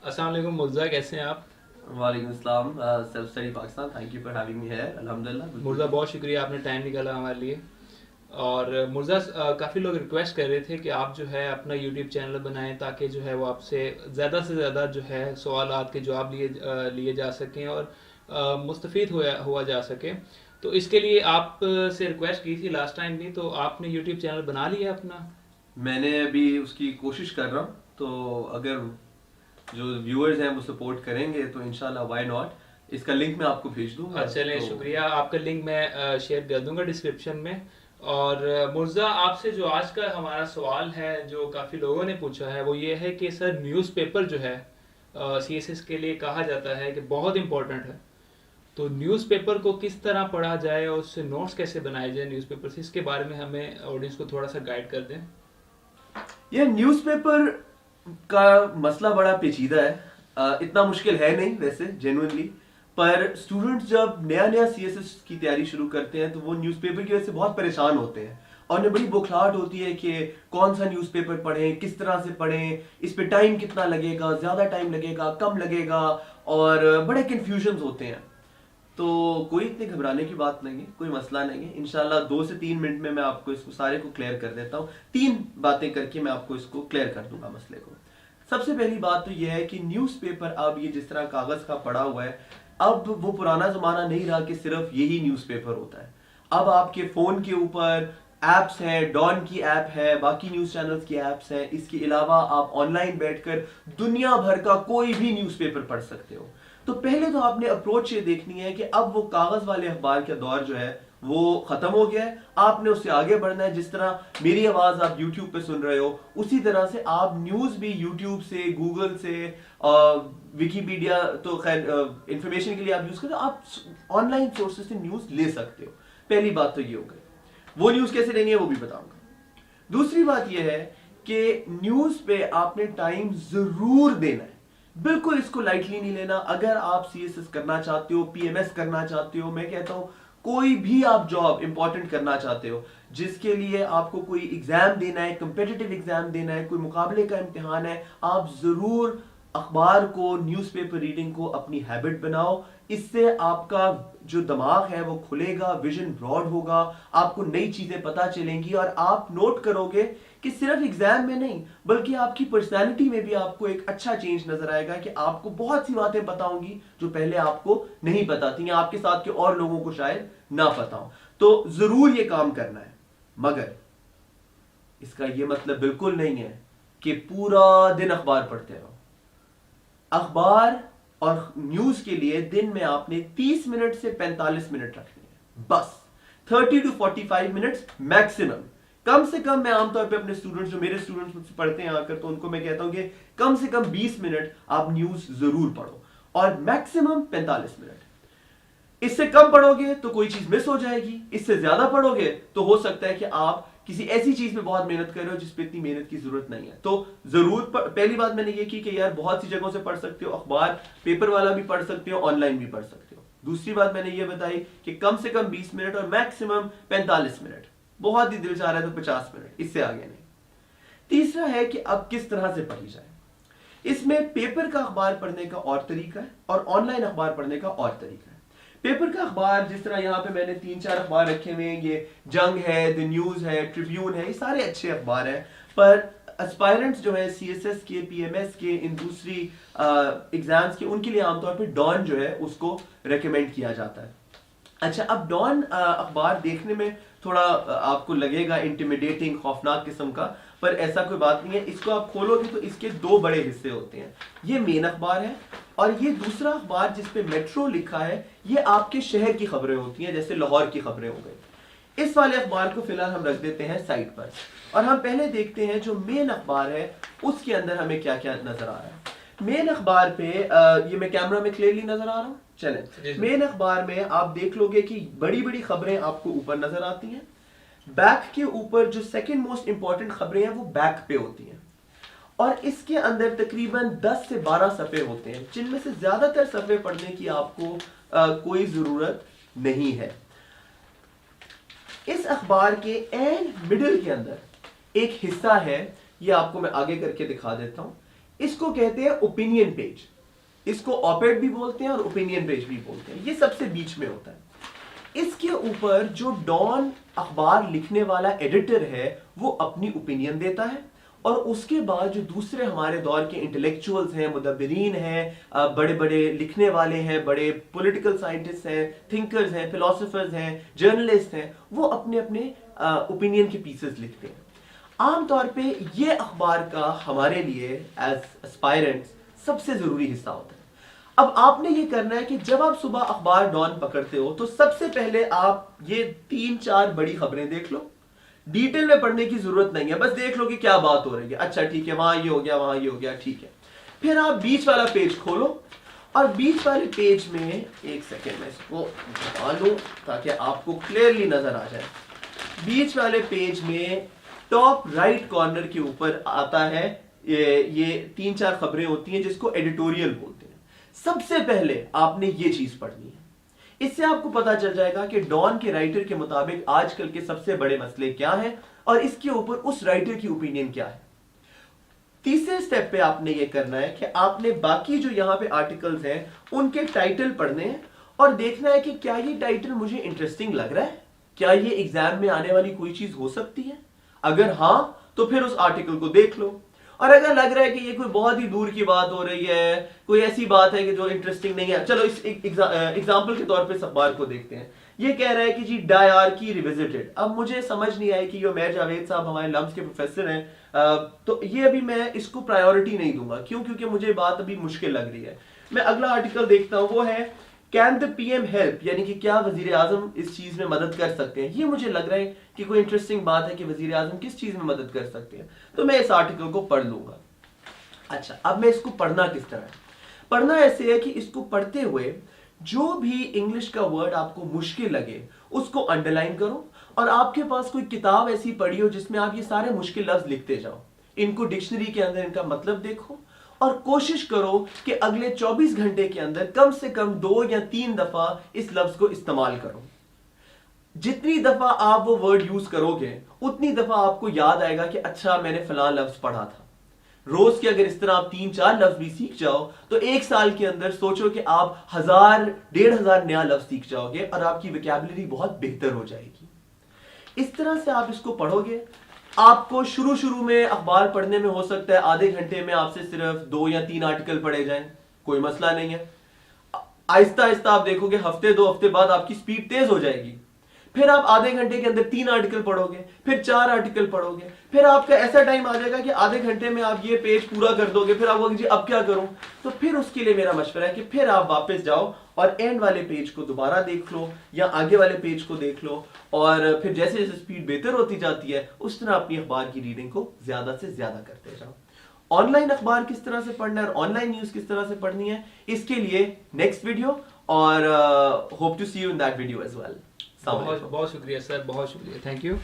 अस्सलाम वालेकुम मुर्जा, कैसे हैं आप? वालेकुम अस्सलाम। Self study Pakistan, thank you for having me here. अल्हम्दुलिल्लाह, बिल्कुल मुर्जा, ठीक बहुत है। शुक्रिया, आपने टाइम निकाला हमारे लिए। और मुर्जा, काफ़ी लोग रिक्वेस्ट कर रहे थे कि आप जो है अपना यूट्यूब चैनल बनाएं ताकि जो है वो आपसे ज़्यादा से ज़्यादा जो है सवालात के जवाब लिए जा सकें और मुस्तफ़ीद हुआ जा सके। तो इसके लिए आप से रिक्वेस्ट की थी लास्ट टाइम भी, तो आपने यूट्यूब चैनल बना लिया अपना? मैंने अभी उसकी कोशिश कर रहा हूँ, तो अगर जो व्यूअर्स हैं वो सपोर्ट करेंगे तो इंशाल्लाह व्हाई नॉट। इसका लिंक मैं आपको भेज दूंगा। चलें, तो शुक्रिया। आपका लिंक मैं शेयर कर दूंगा डिस्क्रिप्शन में। और मुर्जा, आपसे जो आज का हमारा सवाल है जो काफ़ी लोगों ने पूछा है वो ये है कि सर, न्यूज़पेपर जो है सीएसएस के लिए कहा जाता है कि बहुत इंपॉर्टेंट है, तो न्यूज़पेपर को किस तरह पढ़ा जाए और उससे नोट्स कैसे बनाए जाए न्यूज़पेपर से, इसके बारे में हमें ऑडियंस को थोड़ा सा गाइड कर दें। ये न्यूज़पेपर का मसला बड़ा पेचीदा है। इतना मुश्किल है नहीं वैसे जेन्युइनली। पर स्टूडेंट्स जब नया नया सीएसएस की तैयारी शुरू करते हैं तो वो न्यूज़पेपर की वजह से बहुत परेशान होते हैं और उन्हें बड़ी बौखलाहट होती है कि कौन सा न्यूज़पेपर पढ़ें, किस तरह से पढ़ें, इस पे टाइम कितना लगेगा, ज़्यादा टाइम लगेगा, कम लगेगा, और बड़े कन्फ्यूजन्स होते हैं। तो कोई इतनी घबराने की बात नहीं है, कोई मसला नहीं है। इंशाल्लाह 2 से 3 मिनट में मैं आपको इसको सारे को क्लियर कर देता हूँ। 3 बातें करके मैं आपको इसको क्लियर कर दूंगा मसले को। सबसे पहली बात तो यह है कि न्यूज़पेपर अब ये जिस तरह कागज का पड़ा हुआ है, अब वो पुराना जमाना नहीं रहा कि सिर्फ यही न्यूज़पेपर होता है। अब आपके फोन के ऊपर एप्स हैं, डॉन की ऐप है, बाकी न्यूज चैनल्स की एप्स हैं। इसके अलावा आप ऑनलाइन बैठकर दुनिया भर का कोई भी न्यूज़पेपर पढ़ सकते हो। तो पहले तो आपने अप्रोच ये देखनी है कि अब वो कागज वाले अखबार का दौर जो है वो खत्म हो गया है। आपने उससे आगे बढ़ना है। जिस तरह मेरी आवाज आप यूट्यूब पे सुन रहे हो, उसी तरह से आप न्यूज भी यूट्यूब से, गूगल से, विकीपीडिया तो खैर इंफॉर्मेशन के लिए आप यूज करते हो, आप ऑनलाइन सोर्सेज से न्यूज ले सकते हो। पहली बात तो ये हो गई। वो न्यूज कैसे लेनी है वो भी बताऊंगा। दूसरी बात यह है कि न्यूज पे आपने टाइम जरूर देना है। बिल्कुल इसको लाइटली नहीं लेना। अगर आप सीएसएस करना चाहते हो, पीएमएस करना चाहते हो, मैं कहता हूं कोई भी आप जॉब इंपॉर्टेंट करना चाहते हो जिसके लिए आपको कोई एग्जाम देना है, कंपेटिटिव एग्जाम देना है, कोई मुकाबले का इम्तिहान है, आप जरूर अखबार को, न्यूज़पेपर रीडिंग को अपनी हैबिट बनाओ। इससे आपका जो दिमाग है वो खुलेगा, विजन ब्रॉड होगा, आपको नई चीजें पता चलेंगी और आप नोट करोगे कि सिर्फ एग्जाम में नहीं बल्कि आपकी पर्सनालिटी में भी आपको एक अच्छा चेंज नजर आएगा कि आपको बहुत सी बातें पता होंगी जो पहले आपको नहीं पता थी या आपके साथ के और लोगों को शायद ना पता हो। तो जरूर ये काम करना है। मगर इसका ये मतलब बिल्कुल नहीं है कि पूरा दिन अखबार पढ़ते रहो। अखबार और न्यूज के लिए दिन में आपने 30 मिनट से 45 मिनट रखने हैं बस। 30 to 45 मिनट्स मैक्सिमम। कम से कम मैं आमतौर पे अपने स्टूडेंट्स, जो मेरे स्टूडेंट्स मुझसे पढ़ते हैं आकर, तो उनको मैं कहता हूं कि कम से कम 20 मिनट आप न्यूज जरूर पढ़ो और मैक्सिमम 45 मिनट। इससे कम पढ़ोगे तो कोई चीज मिस हो जाएगी, इससे ज्यादा पढ़ोगे तो हो सकता है कि आप किसी ऐसी चीज में बहुत मेहनत कर रहे हो जिस पे इतनी मेहनत की जरूरत नहीं है। तो जरूर पहली बात मैंने ये की कि यार बहुत सी जगहों से पढ़ सकते हो, अखबार पेपर वाला भी पढ़ सकते हो, ऑनलाइन भी पढ़ सकते हो। दूसरी बात मैंने ये बताई कि कम से कम 20 मिनट और मैक्सिमम 45 मिनट। बहुत ही दिल चाह रहा है तो 50 मिनट, इससे आगे नहीं। तीसरा है कि अब किस तरह से पढ़ी जाए। इसमें पेपर का अखबार पढ़ने का और तरीका है और ऑनलाइन अखबार पढ़ने का और तरीका है। पेपर का अखबार जिस तरह यहां पे मैंने 3-4 अखबार रखे हुए हैं, ये जंग है, द न्यूज है, ट्रिब्यून है, ये सारे अच्छे अखबार हैं। पर एस्पायरेंट्स जो है सीएसएस के, पीएमएस के, इन दूसरी एग्जाम्स के, उनके लिए आमतौर पे डॉन जो है उसको रेकमेंड किया जाता है। अच्छा, अब डॉन अखबार देखने में थोड़ा आपको लगेगा इंटिमिडेटिंग, खौफनाक किस्म का, पर ऐसा कोई बात नहीं है। इसको आप खोलोगे तो इसके 2 बड़े हिस्से होते हैं। ये मेन अखबार है और ये दूसरा अखबार जिसपे मेट्रो लिखा है, ये आपके शहर की खबरें होती हैं, जैसे लाहौर की खबरें हो गई। इस वाले अखबार को फिलहाल हम रख देते हैं साइड पर और हम पहले देखते हैं जो मेन अखबार है उसके अंदर हमें क्या क्या नजर आ रहा है। मेन अखबार पे ये मैं कैमरा में क्लियरली नजर आ रहा हूं, चले। मेन अखबार में आप देख लोगे कि बड़ी बड़ी खबरें आपको ऊपर नजर आती हैं। बैक के ऊपर जो सेकंड मोस्ट इंपॉर्टेंट खबरें हैं वो बैक पे होती हैं और इसके अंदर तकरीबन 10 से 12 सफ़े होते हैं, जिनमें से ज्यादातर सफ़े पढ़ने की आपको कोई जरूरत नहीं है। इस अखबार के एंड मिडिल के अंदर एक हिस्सा है, ये आपको मैं आगे करके दिखा देता हूं। इसको कहते हैं ओपिनियन पेज। इसको ऑपेड भी बोलते हैं और ओपिनियन पेज भी बोलते हैं। ये सबसे बीच में होता है। इसके ऊपर जो डॉन अखबार लिखने वाला एडिटर है वो अपनी ओपिनियन देता है, और उसके बाद जो दूसरे हमारे दौर के इंटेलेक्चुअल्स हैं, मुदब्बिरीन हैं, बड़े बड़े लिखने वाले हैं, बड़े पॉलिटिकल साइंटिस्ट हैं, थिंकर्स हैं, फिलोसोफर्स हैं, जर्नलिस्ट हैं, वो अपने अपने ओपिनियन के पीसेस लिखते हैं। आमतौर पे ये अखबार का हमारे लिए एज एस्पायरेंट्स सबसे जरूरी हिस्सा होता है। अब आपने ये करना है कि जब आप सुबह अखबार डॉन पकड़ते हो तो सबसे पहले आप ये 3-4 बड़ी खबरें देख लो। डिटेल में पढ़ने की जरूरत नहीं है, बस देख लो कि क्या बात हो रही है। अच्छा ठीक है, वहां ये हो गया, वहां ये हो गया, ठीक है। फिर आप बीच वाला पेज खोलो, और बीच वाले पेज में एक सेकेंड में इसको दबा लूं ताकि आपको क्लियरली नजर आ जाए। बीच वाले पेज में टॉप राइट कॉर्नर के ऊपर आता है ये 3-4 खबरें होती हैं जिसको एडिटोरियल बोलते हैं। सबसे पहले आपने ये चीज पढ़नी है। इससे आपको पता चल जाएगा कि डॉन के राइटर के मुताबिक आजकल के सबसे बड़े मसले क्या हैं और इसके ऊपर उस राइटर की ओपिनियन क्या है। तीसरे स्टेप पे आपने ये करना है कि आपने बाकी जो यहां पे आर्टिकल्स हैं उनके टाइटल पढ़ने हैं और देखना है कि क्या ये टाइटल मुझे इंटरेस्टिंग लग रहा है, क्या ये एग्जाम में आने वाली कोई चीज हो सकती है। अगर हां तो फिर उस आर्टिकल को देख लो, और अगर लग रहा है कि ये कोई बहुत ही दूर की बात हो रही है, कोई ऐसी बात है कि जो इंटरेस्टिंग नहीं है, चलो इस एग्जांपल के तौर पे इस अखबार को देखते हैं। ये कह रहा है कि जी डायआर्की रिविजिटेड। अब मुझे समझ नहीं आई कि उमैर जावेद साहब हमारे लम्स के प्रोफेसर हैं, तो ये अभी मैं इसको प्रायोरिटी नहीं दूंगा। क्यों? क्योंकि मुझे बात अभी मुश्किल लग रही है। मैं अगला आर्टिकल देखता हूं, वो है कैन द पीएम हेल्प, यानी कि क्या वजीर आजम इस चीज में मदद कर सकते हैं। ये मुझे लग रहा है कि कोई इंटरेस्टिंग बात है कि वजीर आजम किस चीज में मदद कर सकते हैं, तो मैं इस आर्टिकल को पढ़ लूंगा। अच्छा, अब मैं इसको पढ़ना किस तरह है? पढ़ना ऐसे है कि इसको पढ़ते हुए जो भी इंग्लिश का वर्ड आपको मुश्किल लगे उसको अंडरलाइन करो, और आपके पास कोई किताब ऐसी पढ़ी हो जिसमें आप ये सारे मुश्किल लफ्ज लिखते जाओ। इनको डिक्शनरी के अंदर इनका मतलब देखो, और कोशिश करो कि अगले 24 घंटे के अंदर कम से कम 2 या 3 दफा इस लफ्ज को इस्तेमाल करो। जितनी दफा आप वो वर्ड यूज करोगे उतनी दफा आपको याद आएगा कि अच्छा मैंने फलां लफ्ज पढ़ा था। रोज के अगर इस तरह आप 3-4 लफ्ज भी सीख जाओ तो 1 साल के अंदर सोचो कि आप 1000-1500 नया लफ्ज सीख जाओगे और आपकी वोकैबुलरी बहुत बेहतर हो जाएगी। इस तरह से आप इसको पढ़ोगे। आपको शुरू में अखबार पढ़ने में हो सकता है आधे घंटे में आपसे सिर्फ 2 या 3 आर्टिकल पढ़े जाएं, कोई मसला नहीं है। आहिस्ता आहिस्ता आप देखोगे हफ्ते 2 हफ्ते बाद आपकी स्पीड तेज हो जाएगी। फिर आप आधे घंटे के अंदर 3 आर्टिकल पढ़ोगे, फिर 4 आर्टिकल पढ़ोगे, फिर आपका ऐसा टाइम आ जाएगा कि आधे घंटे में आप ये पेज पूरा कर दोगे। फिर आप कहोगे जी अब क्या करूं? तो फिर उसके लिए मेरा मशवरा है कि फिर आप वापस जाओ और एंड वाले पेज को दोबारा देख लो या आगे वाले पेज को देख लो, और फिर जैसे जैसे स्पीड बेहतर होती जाती है उस तरह अपनी अखबार की रीडिंग को ज्यादा से ज्यादा करते जाओ। ऑनलाइन अखबार किस तरह से पढ़ना है और ऑनलाइन न्यूज किस तरह से पढ़नी है, इसके लिए नेक्स्ट वीडियो, और hope to see you in that video as well. बहुत बहुत शुक्रिया सर, बहुत शुक्रिया, थैंक यू।